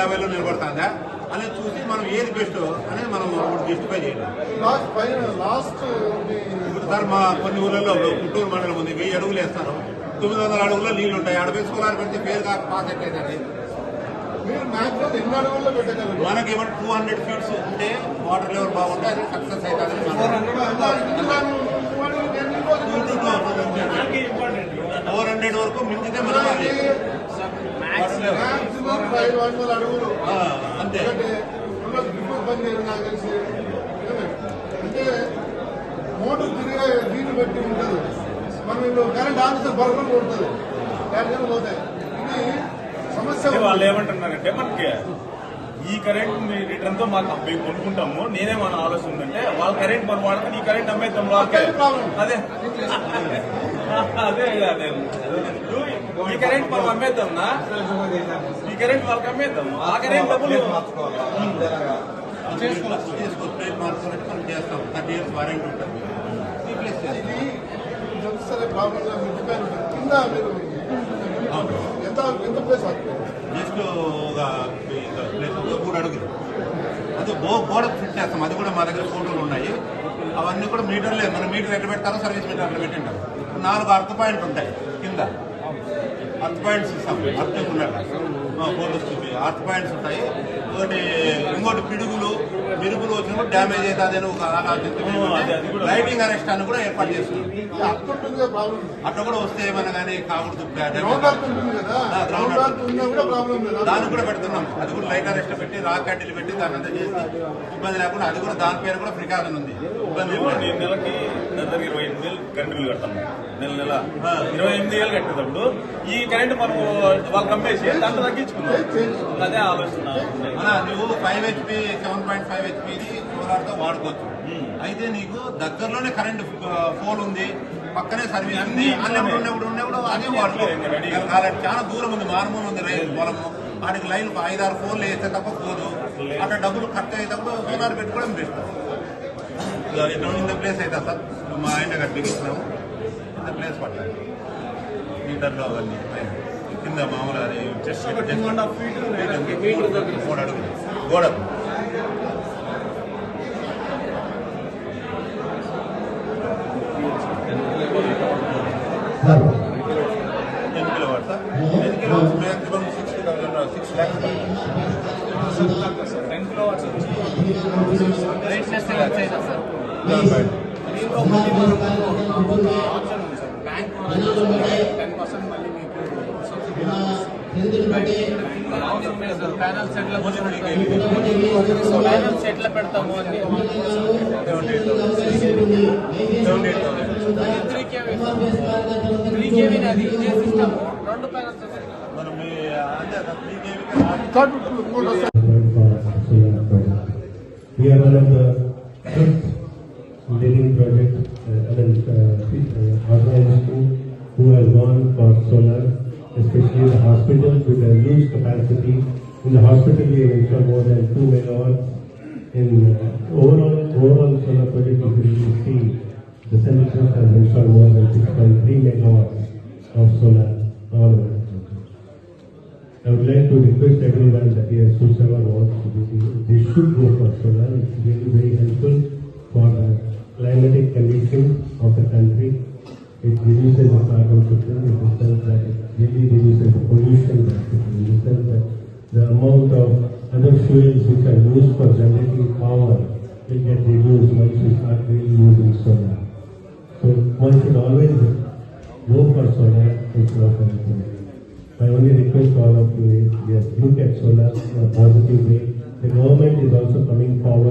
50లో నిలబడుతుందా అనేది చూసి మనం ఏది బెస్ట్ అనేది మనం జస్టిఫై చేయాలి. ఇప్పుడు సార్ మా కొన్ని ఊళ్ళల్లో గుంటూరు మండలం ఉంది, 1000 అడుగులు వేస్తారు, 900 అడుగుల్లో నీళ్లు ఉంటాయి. ఆడ పెంచుకోవాలి పెడితే పేరు కాక పాస్ ఎట్లయితే మనకి ఏమంటే 200 ఫీట్స్ ఉంటే వాటర్ లెవెల్ బాగుంటే అది సక్సెస్ అవుతుంది. 400 వరకు మించితే మనం అంతే. అంటే మోటార్ తిరిగే నీరు పెట్టి ఉంటుంది, మనం కరెంట్ ఆఫీసర్ బర్రెలు ఉంటుంది, పోతాయి. ఇది సమస్య. వాళ్ళు ఏమంటున్నారంటే మనకి ఈ కరెంట్ రిటర్న్ తో మాకు మేము కొనుక్కుంటాము, నేనేమన్నా ఆలోచన ఉందంటే వాళ్ళ కరెంట్ మనం వాడుకుని ఈ కరెంట్ అమ్మేద్దాం వాళ్ళకే. అదే అదే అదే ఈ కరెంట్ మనం అమ్మేద్దాంనా, ఈ కరెంట్ వాళ్ళకి అమ్మేద్దాం, ఆ కరెంట్ డబ్బులు చేస్తాం. 30 years వారంటీ ఉంటుంది. కింద మీరు ఎంత ప్లేస్ జస్ట్ ఒక ప్లేస్ 3 అడుగులు అది గోడ ఫిట్ చేస్తాం. అది కూడా మా దగ్గర ఫోటోలు ఉన్నాయి. అవన్నీ కూడా మీటర్లే, మన మీటర్ ఎట్లా పెడతారో సర్వీస్ మీటర్ అట్లా పెట్టింటారు. 4 అర్త్ పాయింట్ ఉంటాయి కింద, అర్త్ పాయింట్స్ ఇస్తాం. అర్థం ఉన్నట్టు ఫోటోస్ చూపి అర్త్ పాయింట్స్ ఉంటాయి. ఇంకోటి పిడుగులు మిరుగులు వచ్చినప్పుడు డ్యామేజ్ అవుతుంది అని ఒక ఆలోచన లైటింగ్ అరెస్ట్ అని కూడా ఏర్పాటు చేస్తున్నాం. అట్లా కూడా వస్తే ఏమైనా కానీ కాకూడదు, దానికి కూడా పెడుతున్నాం. అది కూడా లైట్ అరెస్ట్ పెట్టి రాక్ క్యాండిల్ పెట్టి దాని అంతా చేసి ఇబ్బంది లేకుండా అది కూడా దాని పేరు కూడా ప్రికాషన్ ఉంది. ఇబ్బంది నెలకి 28,000 కరెంట్ బిల్లు కడతాము. నెల 28,000 కట్టేటప్పుడు ఈ కరెంట్ మనం వాళ్ళకి అమ్మేసి దాంట్లో తగ్గించుకున్నాం. అదే ఆలోచన. నువ్వు 5 HP 7.5 HPది సోలార్తో వాడుకోవచ్చు. అయితే నీకు దగ్గరలోనే కరెంట్ పోల్ ఉంది, పక్కనే సర్వీస్ ఉంది, అన్నప్పుడు ఉన్నప్పుడు అదే వాడుకోవాలి. చాలా దూరం ఉంది, మారుమూల ఉంది రైలు పొలము, వాటికి లైన్ 5-6 ఫోన్లు వేస్తే తప్ప పోదు. అట్లా డబ్బులు ఖర్చు అయ్యేటప్పుడు సోలార్ పెట్టుకోవడం బెస్ట్. ఇంత ప్లేస్ అవుతా సార్, మా ఆయన దగ్గర బిగిస్తున్నాము. ఇంత ప్లేస్ పట్టాలి మీటర్లు అవన్నీ కింద మామూలుగా 3 అడుగులు గోడకు. maximum 60,000 6 lakhs. 10 kilowatts బ్రైట్నెస్ ఎలా చేయదా సార్? దీంట్లో ఆప్షన్ ఉంది సార్, బ్యాంక్ 10% మళ్ళీ మీకు సబ్సిడీ ప్యానల్స్ ఎట్లా ప్యానల్స్ ఎట్లా పెడతాము అని 3 kV అది ఇదే సిస్టమ్ 2 ప్యానల్స్ మనం We are one of the first leading project organization who has gone for solar, especially the hospitals with a huge capacity. In the hospital we have installed more than 2 megawatts. In overall solar project, if you see, the Central has installed more than 6.3 megawatts of solar all over. I would like to request everyone that yes, whosoever wants to do, they should go for solar. It's really very helpful for the climatic conditions of the country. It reduces the carbon footprint in the sense that it really reduces the pollution drastically, in the sense that the amount of other fuels which are used for generating power will get reduced once we start really using solar. So one should always go for solar instead of anything. My only request to all of you is, yes, look at solar in a positive way. The government is also coming forward